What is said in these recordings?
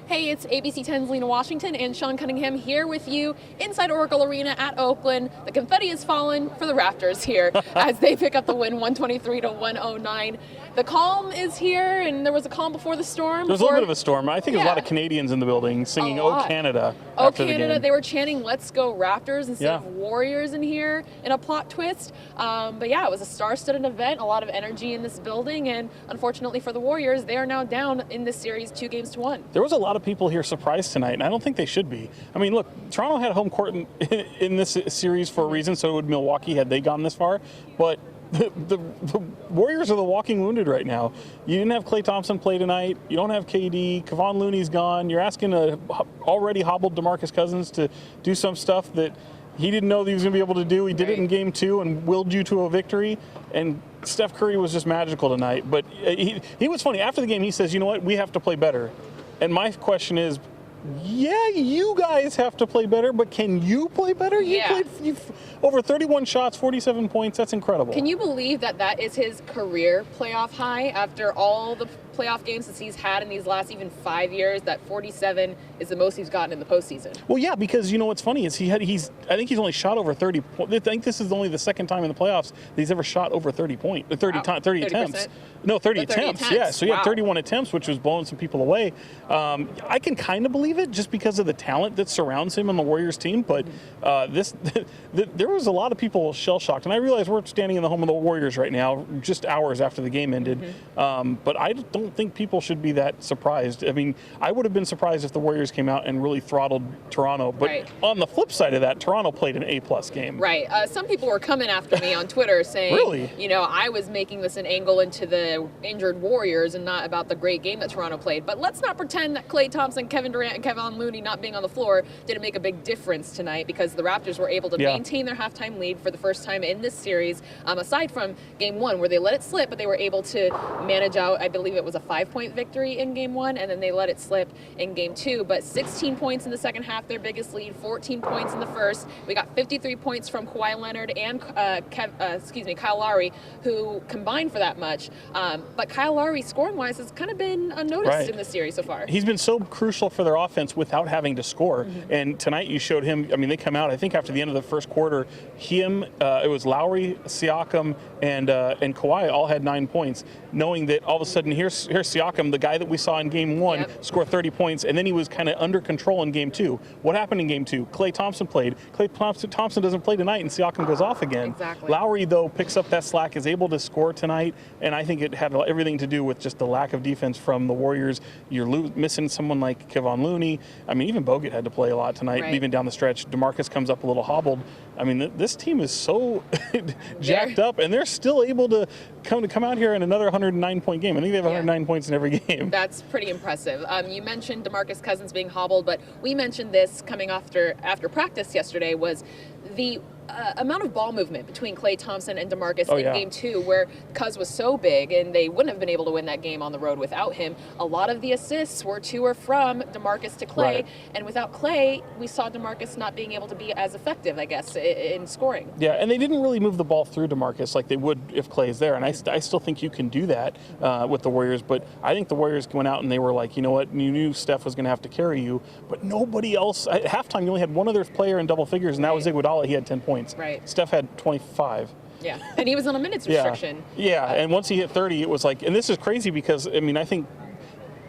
Hey, it's ABC 10's Lina Washington and Sean Cunningham here with you inside Oracle Arena at Oakland. The confetti has fallen for the Raptors here as they pick up the win 123-109. The calm is here, and there was a calm before the storm. There was a little bit of a storm. I think there's a lot of Canadians in the building singing "Oh Canada" Oh after Canada! the game. They were chanting "Let's go Raptors" instead of Warriors in here in a plot twist. But yeah, it was a star-studded event. A lot of energy in this building, and unfortunately for the Warriors, they are now down in this series 2-1. There was a lot of people here surprised tonight, and I don't think they should be. I mean, look, Toronto had home court in this series for a reason. So would Milwaukee had they gone this far, but. The Warriors are the walking wounded right now. You didn't have Klay Thompson play tonight. You don't have KD. Kevon Looney's gone. You're asking a already hobbled DeMarcus Cousins to do some stuff that he didn't know that he was going to be able to do. He did it in Game 2 and willed you to a victory. And Steph Curry was just magical tonight. But he was funny. After the game, he says, you know what, we have to play better. And my question is, yeah, you guys have to play better, but can you play better? Yeah. You played over 31 shots, 47 points. That's incredible. Can you believe that that is his career playoff high after all the playoff games that he's had in these last even 5 years? That 47 is the most he's gotten in the postseason. Well, yeah, because you know what's funny is I think he's only shot over 30 points. I think this is only the second time in the playoffs that he's ever shot over 30 points, 30 attempts. No, 30 attempts. Yeah, so he had 31 attempts, which was blowing some people away. I can kind of believe it just because of the talent that surrounds him on the Warriors team, but there was a lot of people shell-shocked. And I realize we're standing in the home of the Warriors right now, just hours after the game ended, but I don't think people should be that surprised. I mean, I would have been surprised if the Warriors came out and really throttled Toronto, but on the flip side of that, Toronto played an A-plus game. Right. Some people were coming after me on Twitter saying, really? You know, I was making this an angle into the injured Warriors and not about the great game that Toronto played. But let's not pretend that Klay Thompson, Kevin Durant, and Kevon Looney not being on the floor didn't make a big difference tonight, because the Raptors were able to maintain their halftime lead for the first time in this series, aside from Game 1, where they let it slip, but they were able to manage out, I believe it was a 5-point victory in Game 1, and then they let it slip in Game 2. But 16 points in the second half, their biggest lead, 14 points in the first. We got 53 points from Kawhi Leonard and Kyle Lowry, who combined for that much. But Kyle Lowry, scoring-wise, has kind of been unnoticed in this series so far. He's been so crucial for their offense without having to score. And tonight you showed him, I mean, they come out, I think after the end of the first quarter, it was Lowry, Siakam, and Kawhi all had 9 points, knowing that all of a sudden here's Siakam, the guy that we saw in Game 1, score 30 points, and then he was kind of under control in Game 2. What happened in Game 2? Klay Thompson played. Klay Thompson doesn't play tonight, and Siakam goes off again. Exactly. Lowry, though, picks up that slack, is able to score tonight, and I think it had everything to do with just the lack of defense from the Warriors. You're missing someone like Kevon Looney. I mean, even Bogut had to play a lot tonight, even down the stretch. DeMarcus comes up a little hobbled. I mean, this team is so jacked up, and they're still able to come out here in another 109-point game. I think they have 109 points in every game. That's pretty impressive. You mentioned DeMarcus Cousins being hobbled, but we mentioned this coming after practice yesterday, was the amount of ball movement between Klay Thompson and DeMarcus in Game 2, where Cuz was so big and they wouldn't have been able to win that game on the road without him. A lot of the assists were to or from DeMarcus to Klay, and without Klay, we saw DeMarcus not being able to be as effective, I guess, in scoring. Yeah, and they didn't really move the ball through DeMarcus like they would if Klay is there, and I still think you can do that with the Warriors, but I think the Warriors went out and they were like, you know what, you knew Steph was going to have to carry you, but nobody else. At halftime, you only had one other player in double figures, and that was Iguodala. He had 10 points. Steph had 25. Yeah, and he was on a minutes restriction. Yeah, and once he hit 30, it was like, and this is crazy because, I mean, I think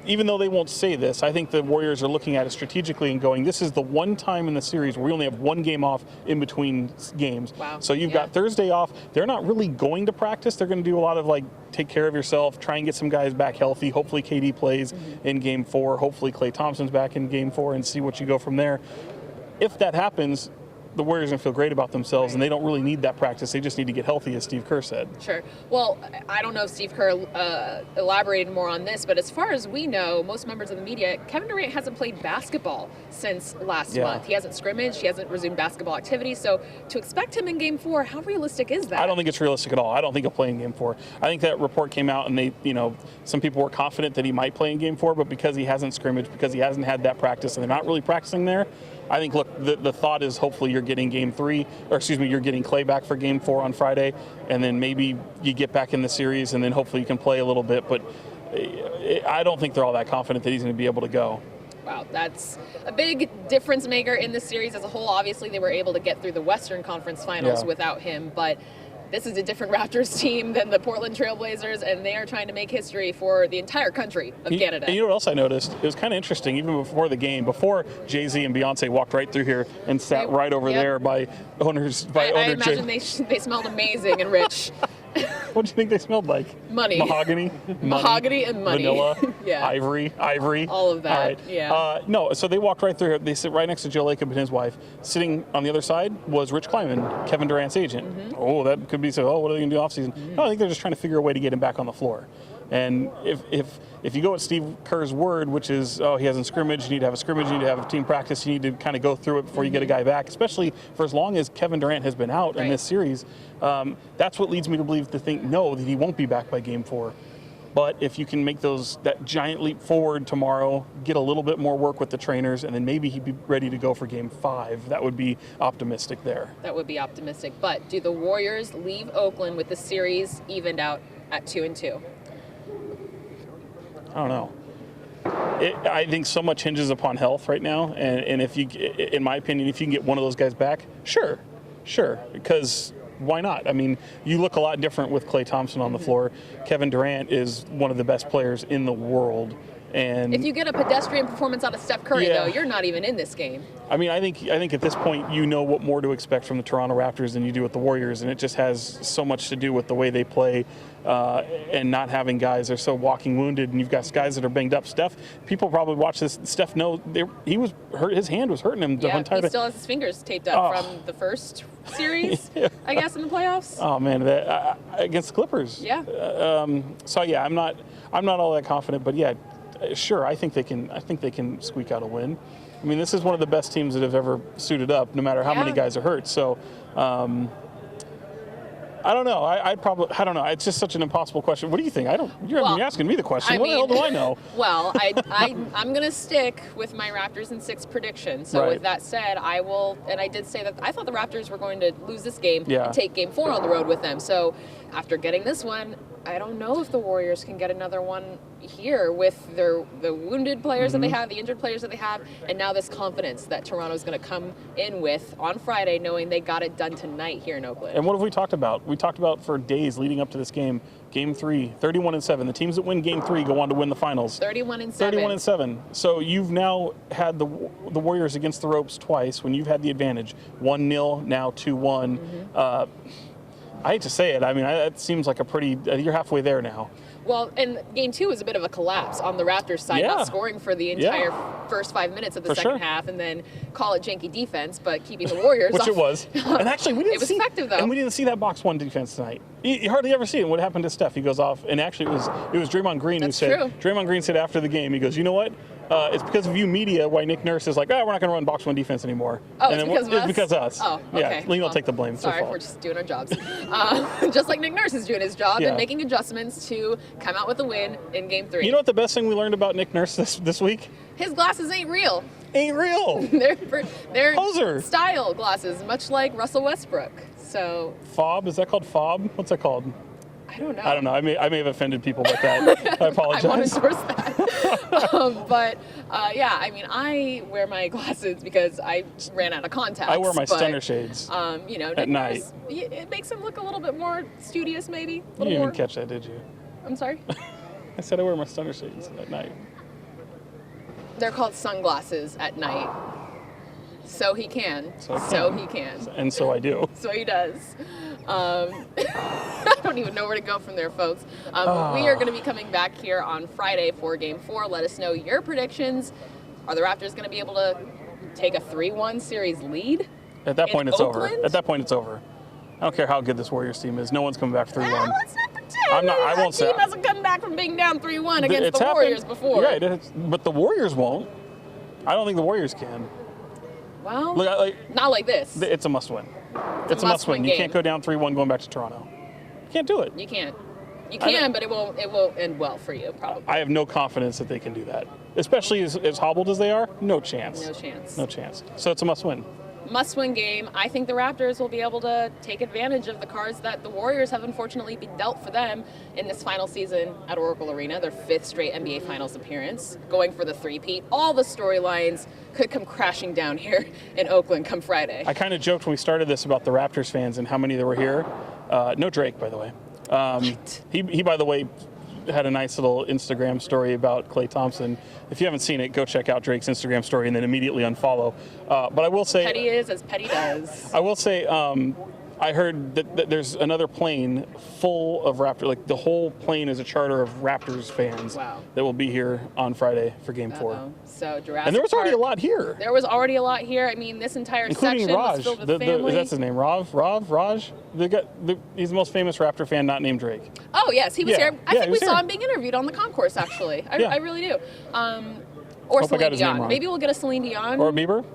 even though they won't say this, I think the Warriors are looking at it strategically and going, this is the one time in the series where we only have one game off in between games. Wow. So you've got Thursday off. They're not really going to practice. They're going to do a lot of, like, take care of yourself, try and get some guys back healthy. Hopefully KD plays in Game 4. Hopefully Klay Thompson's back in Game 4 and see what you go from there. If that happens, the Warriors are going to feel great about themselves, and they don't really need that practice. They just need to get healthy, as Steve Kerr said. Sure. Well, I don't know if Steve Kerr elaborated more on this, but as far as we know, most members of the media, Kevin Durant hasn't played basketball since last month. He hasn't scrimmaged. He hasn't resumed basketball activity. So to expect him in Game 4, how realistic is that? I don't think it's realistic at all. I don't think he'll play in Game 4. I think that report came out, and they, some people were confident that he might play in Game 4, but because he hasn't scrimmaged, because he hasn't had that practice, and they're not really practicing there, I think, look, the thought is hopefully you're getting you're getting Klay back for Game 4 on Friday, and then maybe you get back in the series, and then hopefully you can play a little bit. But I don't think they're all that confident that he's going to be able to go. Wow, that's a big difference maker in the series as a whole. Obviously, they were able to get through the Western Conference Finals without him, but this is a different Raptors team than the Portland Trailblazers, and they are trying to make history for the entire country of Canada. And you know what else I noticed? It was kind of interesting, even before the game, before Jay-Z and Beyonce walked right through here and sat right over there by owners. I imagine they smelled amazing and rich. What do you think they smelled like? Money. Mahogany? Mahogany and money. Vanilla? Yeah. Ivory? All of that, All right. yeah. No, so they walked right through here. They sit right next to Joe Lacob and his wife. Sitting on the other side was Rich Kleiman, Kevin Durant's agent. Mm-hmm. Oh, that could be so, what are they going to do offseason? Mm-hmm. No, I think they're just trying to figure a way to get him back on the floor. And if you go at Steve Kerr's word, which is, he hasn't scrimmaged, you need to have a scrimmage, you need to have a team practice, you need to kind of go through it before you get a guy back, especially for as long as Kevin Durant has been out in this series. That's what leads me to think, no, that he won't be back by Game 4. But if you can make that giant leap forward tomorrow, get a little bit more work with the trainers, and then maybe he'd be ready to go for Game 5, that would be optimistic there. That would be optimistic. But do the Warriors leave Oakland with the series evened out at 2-2? I don't know. I think so much hinges upon health right now, and if you, in my opinion, if you can get one of those guys back, sure, because why not? I mean, you look a lot different with Klay Thompson on the floor. Kevin Durant is one of the best players in the world. And if you get a pedestrian performance out of Steph Curry, though, you're not even in this game. I mean, I think at this point you know what more to expect from the Toronto Raptors than you do with the Warriors, and it just has so much to do with the way they play and not having guys. They're so walking wounded, and you've got guys that are banged up. Steph, people probably watch this. Steph knows he was hurt. His hand was hurting him the entire time. He still has his fingers taped up from the first series, I guess, in the playoffs. Oh man, against the Clippers. Yeah. So yeah, I'm not all that confident, but yeah. Sure, I think they can squeak out a win. I mean, this is one of the best teams that have ever suited up, no matter how many guys are hurt. So, I don't know. I don't know. It's just such an impossible question. What do you think? You're asking me the question. What the hell do I know? Well, I'm going to stick with my Raptors in 6 prediction. So with that said, I will, and I did say that I thought the Raptors were going to lose this game and take Game 4 on the road with them. So after getting this one, I don't know if the Warriors can get another one here with the wounded players that they have, the injured players that they have, and now this confidence that Toronto's going to come in with on Friday, knowing they got it done tonight here in Oakland. And what have we talked about? We talked about for days leading up to this game, Game 3, 31-7. The teams that win Game 3 go on to win the finals. 31-7. 31-7. So you've now had the Warriors against the ropes twice when you've had the advantage. 1-0, now 2-1. I hate to say it. I mean, it seems like you're halfway there now. Well, and Game 2 was a bit of a collapse on the Raptors side, not scoring for the entire first 5 minutes of the second half, and then call it janky defense, but keeping the Warriors Which off. it was. And actually, it was effective, though. And we didn't see that box one defense tonight. You hardly ever see it. What happened to Steph? He goes off, and actually it was Draymond Green who said, Draymond Green said after the game, he goes, you know what? It's because of you media why Nick Nurse is like, we're not going to run box one defense anymore. Oh, and it's because of us. Oh, okay. Yeah, Lina will take the blame. Sorry, we're just doing our jobs. Just like Nick Nurse is doing his job and making adjustments to come out with a win in Game 3. You know what the best thing we learned about Nick Nurse this week? His glasses ain't real. Ain't real. they're Poser. Style glasses, much like Russell Westbrook. So Fob? Is that called fob? What's that called? I don't know. I don't know. I may have offended people with that. I apologize. I want to endorse that. But I mean, I wear my glasses because I ran out of contacts. I wear my stunner shades. At night. It makes them look a little bit more studious, maybe. You didn't even catch that, did you? I'm sorry. I said I wear my stunner shades at night. They're called sunglasses at night. So he can. So he can. And so I do. So he does. I don't even know where to go from there, folks. We are going to be coming back here on Friday for Game 4. Let us know your predictions. Are the Raptors going to be able to take a 3-1 series lead? At that point, it's Oakland? over. At that point, it's over. I don't care how good this Warriors team is. No one's coming back 3-1. Let's not pretend. I won't say. That team hasn't come back from being down 3-1 against the Warriors before. Yeah, but the Warriors won't. I don't think the Warriors can. Well, not like this. It's a must-win. It's a must-win. You can't go down 3-1 going back to Toronto. You can't do it. You can't. You can, but it won't end well for you, probably. I have no confidence that they can do that. Especially as hobbled as they are, no chance. No chance. No chance. So it's a must-win. must-win game. I think the Raptors will be able to take advantage of the cards that the Warriors have unfortunately been dealt for them in this final season at Oracle Arena, their 5th straight NBA Finals appearance, going for the three-peat. All the storylines could come crashing down here in Oakland come Friday. I kind of joked when we started this about the Raptors fans and how many there were here. No Drake, by the way. He, by the way, had a nice little Instagram story about Klay Thompson. If you haven't seen it, go check out Drake's Instagram story and then immediately unfollow. But I will say... Petty is as petty does. I will say, I heard that there's another plane full of Raptors. Like, the whole plane is a charter of Raptors fans that will be here on Friday for Game 4. So Jurassic And there was already Park, a lot here. There was already a lot here. I mean, this entire Including section Raj. was filled with family. That's his name, Raj? He's the most famous Raptor fan not named Drake. Oh, yes, he was here. I think we saw here. him being interviewed on the concourse, actually. I really do. Hope Or I Celine got his name Dion. wrong. Maybe we'll get a Celine Dion. Or Bieber?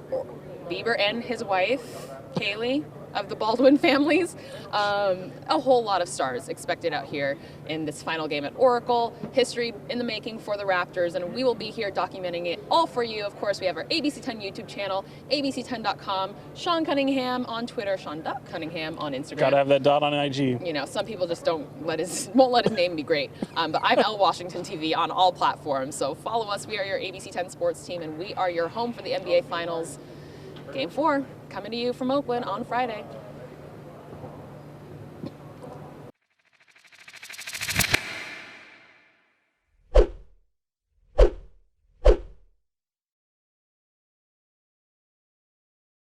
Bieber and his wife, Kaylee, of the Baldwin families. A whole lot of stars expected out here in this final game at Oracle. History in the making for the Raptors, and we will be here documenting it all for you. Of course, we have our ABC10 YouTube channel, abc10.com, Sean Cunningham on Twitter, Sean.Cunningham on Instagram. Gotta have that dot on IG. You know, some people just won't let his name be great. But I'm L Washington TV on all platforms, so follow us. We are your ABC10 sports team, and we are your home for the NBA Finals. Game 4 coming to you from Oakland on Friday.